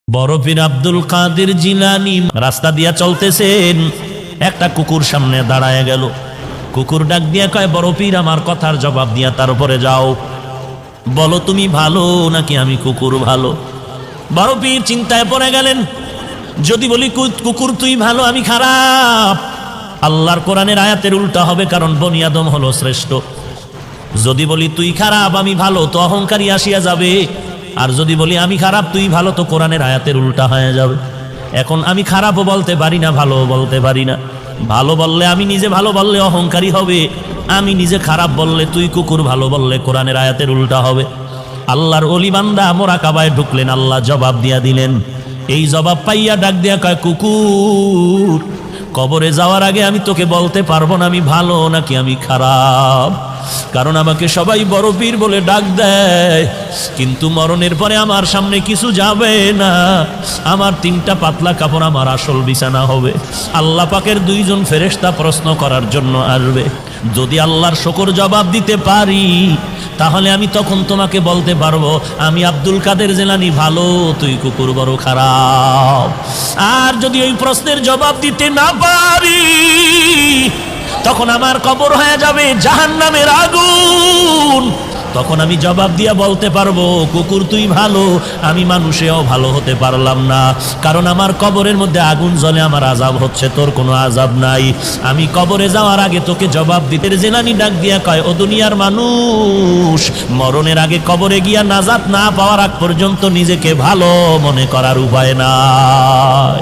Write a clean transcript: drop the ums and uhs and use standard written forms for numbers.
বড় পীর আব্দুল কাদের জিলানী রাস্তা দিয়া চলতেছেন, একটা কুকুর সামনে দাঁড়ায় গেল। কুকুর ডাক দিয়া কয়, বড় পীর আমার কথার জবাব দিয়া তারপরে যাও, বলো তুমি ভালো নাকি আমি কুকুর ভালো। বড় পীর চিন্তায় পড়ে গেলেন, যদি বলি কুকুর তুই ভালো আমি খারাপ, আল্লাহর কোরআনের আয়াতের উল্টা হবে, কারণ বনি আদম হলো শ্রেষ্ঠ। যদি বলি তুই খারাপ আমি ভালো, তো অহংকারী আসিয়া যাবে। আর যদি বলি আমি খারাপ তুই ভালো, তো কোরআনের আয়াতের উল্টা হয়ে যাবে। এখন আমি খারাপও বলতে পারি না, ভালোও বলতে পারি না। ভালো বললে আমি নিজে ভালো বললে অহংকারী হবে, আমি নিজে খারাপ বললে তুই কুকুর ভালো বললে কোরআনের আয়াতের উল্টা হবে। আল্লাহর ওলি বান্দা মোরাকাবায় ঢুকলেন, আল্লাহ জবাব দিয়া দিলেন। এই জবাব পাইয়া ডাক দিয়া কয়, কুকুর কবরে যাওয়ার আগে আমি তোকে বলতে পারবো না আমি ভালো নাকি আমি খারাপ, কারণ আমাকে সবাই বড় পীর বলে ডাক দেয়, কিন্তু মরণের পরে আমার সামনে কিছু যাবে না। আমার 3টা পাতলা কাপড় আমার আসল বিছানা হবে। আল্লাহ পাকের 2জন ফেরেশতা প্রশ্ন করার জন্য আসবে। যদি আল্লাহর শুকর জবাব দিতে পারি, তাহলে আমি তখন তোমাকে বলতে পারবো আমি আব্দুল কাদের জিলানী ভালো, তুই কুকুর বড় খারাপ। আর যদি ওই প্রশ্নের জবাব দিতে না পারি, তখন আমার কবর হয়ে যাবে জাহান্নামের আগুন। তখন আমি জবাব দিয়া বলতে পারবো, কুকুর তুই ভালো, আমি মানুষেও ভালো হতে পারলাম না, কারণ আমার কবরের মধ্যে আগুন জ্বলে, আমার আযাব হচ্ছে, তোর কোনো আযাব নাই। আমি কবরে যাওয়ার আগে তোকে জবাব দিতে। জিলানী ডাক দিয়া কয়, ও দুনিয়ার মানুষ, মরণের আগে কবরে গিয়া নাজাত না পাওয়ার আগ পর্যন্ত নিজেকে ভালো মনে করার উপায় নাই।